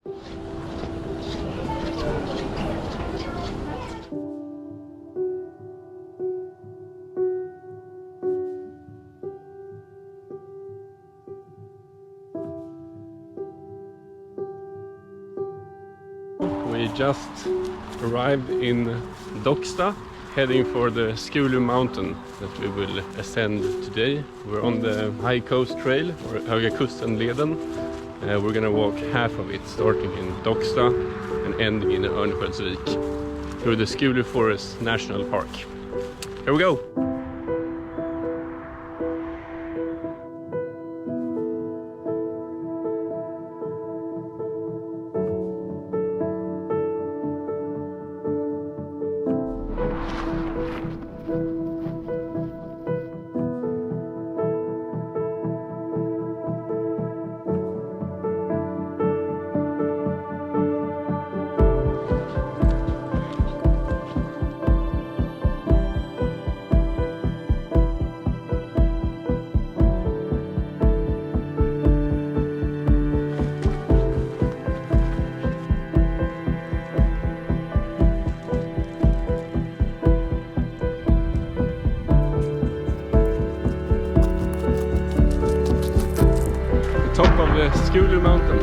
We just arrived in Docksta, heading for the Skulu mountain that we will ascend today. We're on the High Coast Trail, or Höga Kusten-leden. We're gonna walk half of it, starting in Docksta and ending in Örnsköldsvik, through the Skulu Forest National Park. Here we go! Top of the Skulu mountain.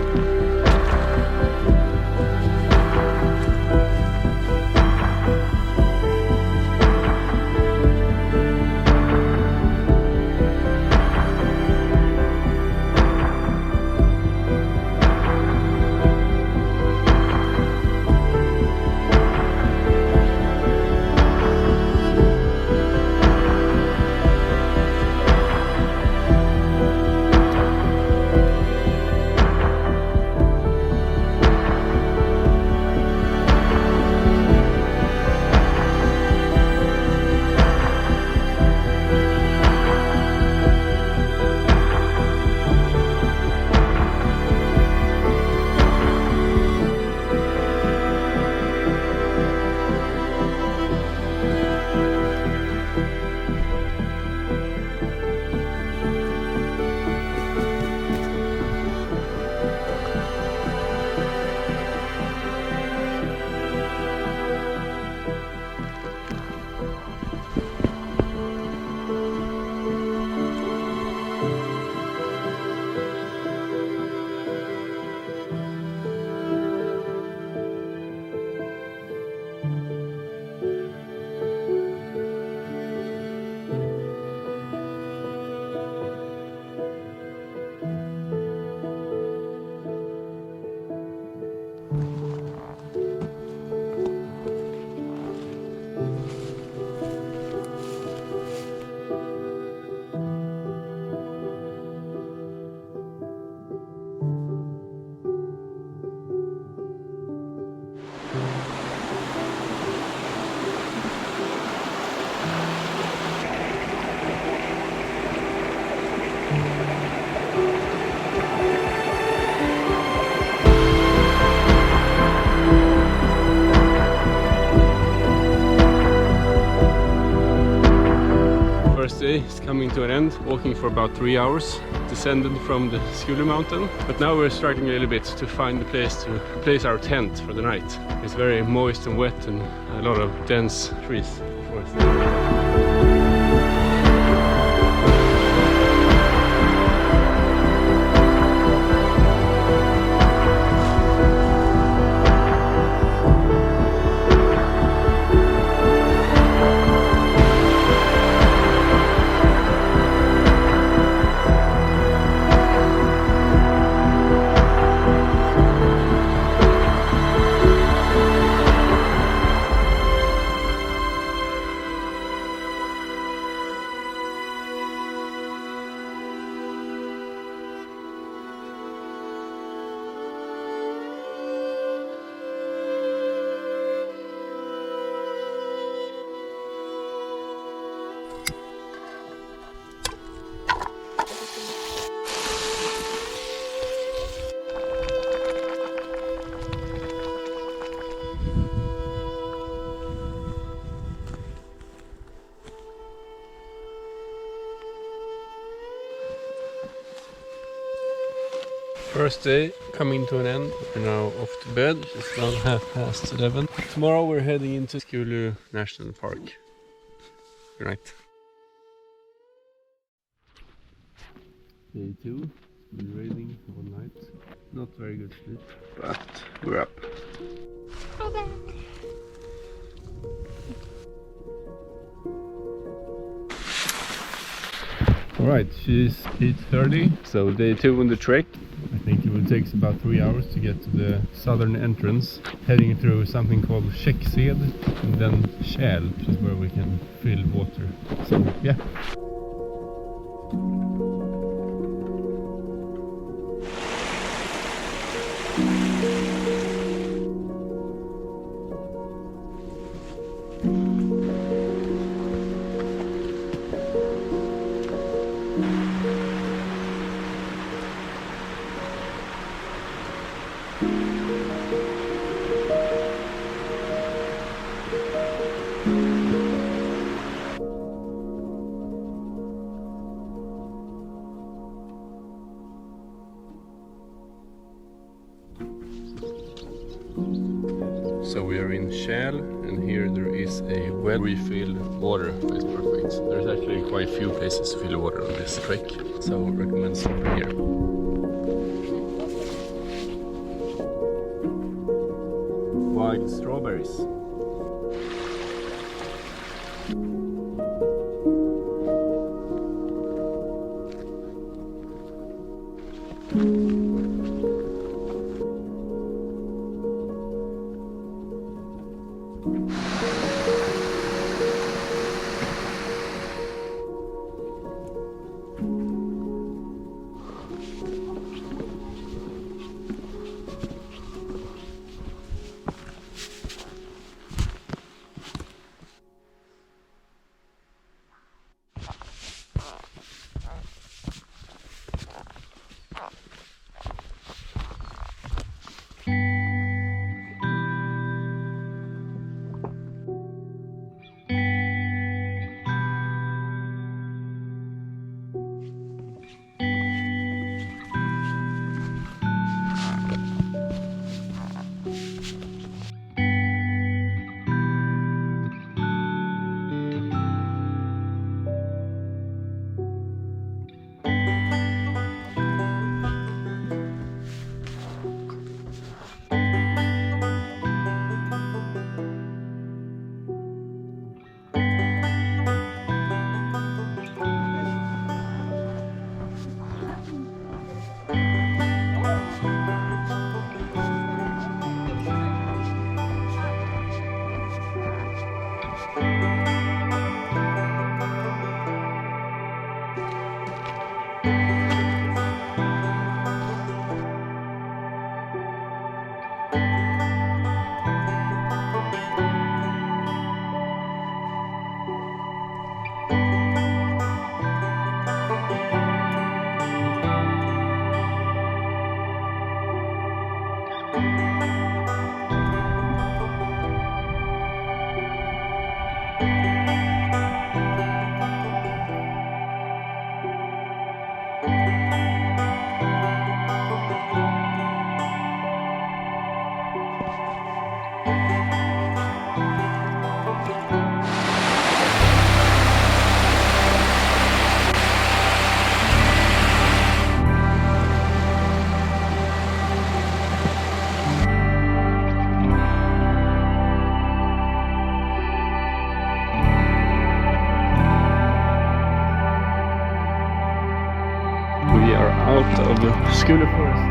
Day is coming to an end, walking for about 3 hours, descended from the Skulu mountain. But now we're struggling a little bit to find the place to place our tent for the night. It's very moist and wet and a lot of dense trees, of course. First day coming to an end. We're now off to bed. It's now 11:30. Tomorrow we're heading into Skulu National Park. Good night. Day 2. It's been raining all night. Not very good sleep, but we're up. Alright, she's 8:30. So day 2 on the trek. I think it will take about 3 hours to get to the southern entrance, heading through something called Käcksed and then Kärl, which is where we can fill water. So yeah. So we are in Kärl, and here there is a well refill water. It's perfect. There's actually quite a few places to fill water on this trek, so I recommend stopping here. Wild strawberries. We are out of the Skulu forest.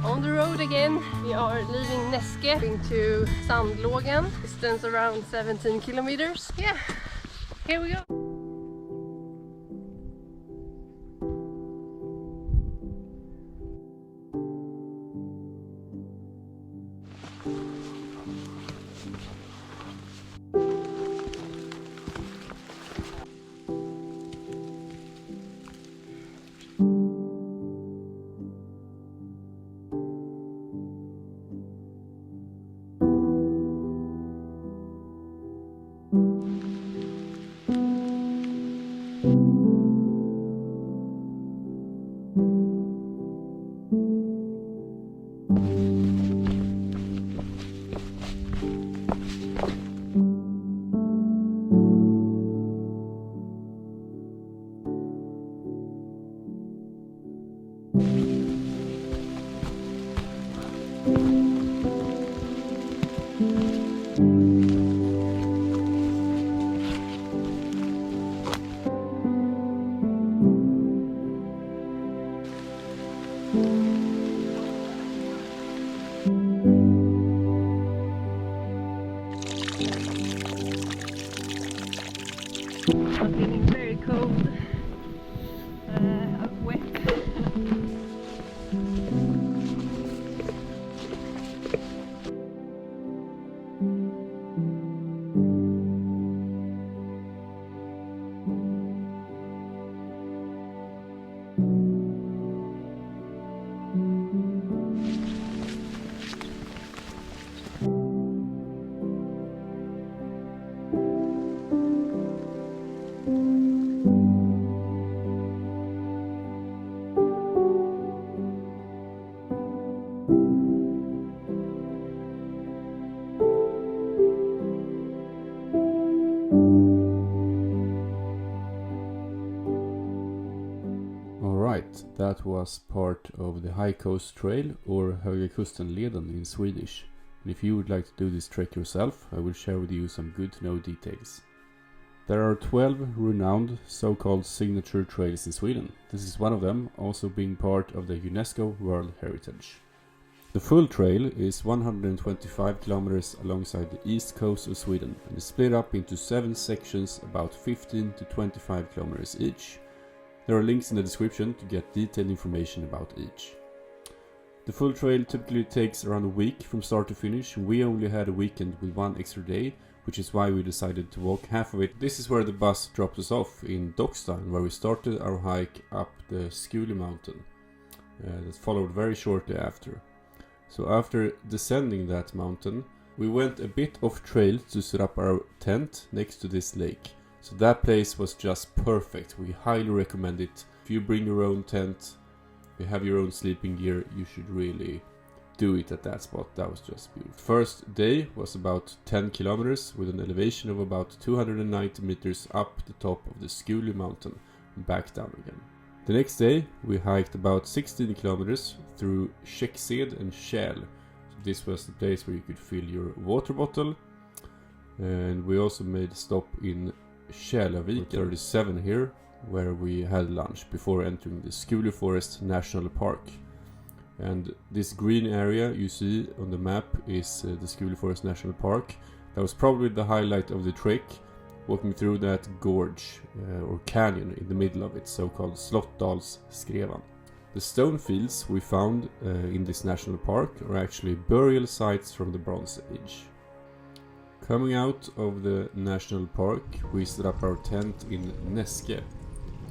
On the road again, we are leaving Näske into Sandlågen, distance around 17 kilometers. Yeah, here we go. I'm feeling very cold, wet. Alright, that was part of the High Coast Trail, or Höga Kusten-leden in Swedish. And if you would like to do this trek yourself, I will share with you some good to know details. There are 12 renowned so-called signature trails in Sweden. This is one of them, also being part of the UNESCO World Heritage. The full trail is 125 kilometers alongside the east coast of Sweden and is split up into 7 sections about 15 to 25 kilometers each. There are links in the description to get detailed information about each. The full trail typically takes around a week from start to finish. We only had a weekend with 1 extra day, which is why we decided to walk half of it. This is where the bus dropped us off in Docksta, where we started our hike up the Skuli mountain. That followed very shortly after. So after descending that mountain, we went a bit off trail to set up our tent next to this lake. So that place was just perfect. We highly recommend it. If you bring your own tent, you have your own sleeping gear, you should really do it at that spot. That was just beautiful. First day was about 10 kilometers with an elevation of about 290 meters up the top of the Skuli mountain and back down again. The next day we hiked about 16 kilometers through Käcksed and Käl. So this was the place where you could fill your water bottle. And we also made a stop in Kälavik 37 here, where we had lunch before entering the Skuli Forest National Park. And this green area you see on the map is the Skuli Forest National Park. That was probably the highlight of the trek, walking through that gorge or canyon in the middle of it, so-called Slottsdalsskrevan. The stone fields we found in this national park are actually burial sites from the Bronze Age. Coming out of the national park, we set up our tent in Näske,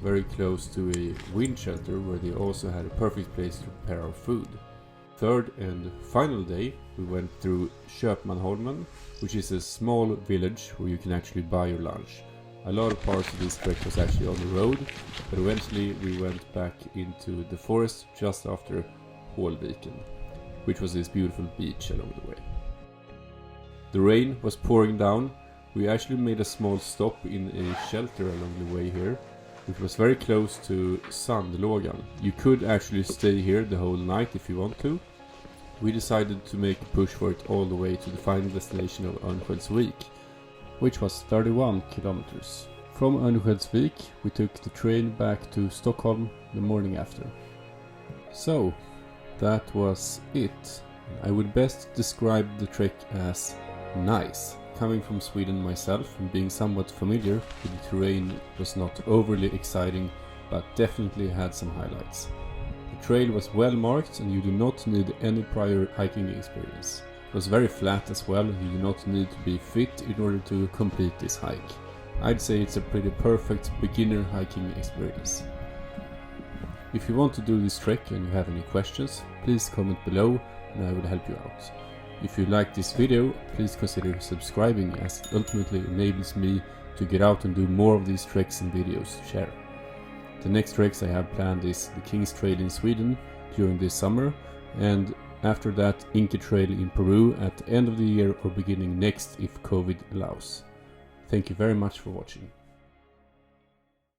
very close to a wind shelter where they also had a perfect place to prepare our food. Third and final day, we went through Köpmanholmen, which is a small village where you can actually buy your lunch. A lot of parts of this trek was actually on the road, but eventually we went back into the forest just after Hålviken, which was this beautiful beach along the way. The rain was pouring down. We actually made a small stop in a shelter along the way here, which was very close to Sandlågen. You could actually stay here the whole night if you want to. We decided to make a push for it all the way to the final destination of Örnsköldsvik, which was 31 kilometers. From Örnsköldsvik we took the train back to Stockholm the morning after. So, that was it. I would best describe the trek as nice. Coming from Sweden myself and being somewhat familiar with the terrain was not overly exciting, but definitely had some highlights. The trail was well marked and you do not need any prior hiking experience. It was very flat as well, you do not need to be fit in order to complete this hike. I'd say it's a pretty perfect beginner hiking experience. If you want to do this trek and you have any questions, please comment below and I will help you out. If you like this video, please consider subscribing as it ultimately enables me to get out and do more of these treks and videos to share. The next treks I have planned is the King's Trail in Sweden during this summer, and after that Inca Trail in Peru at the end of the year or beginning next if COVID allows. Thank you very much for watching.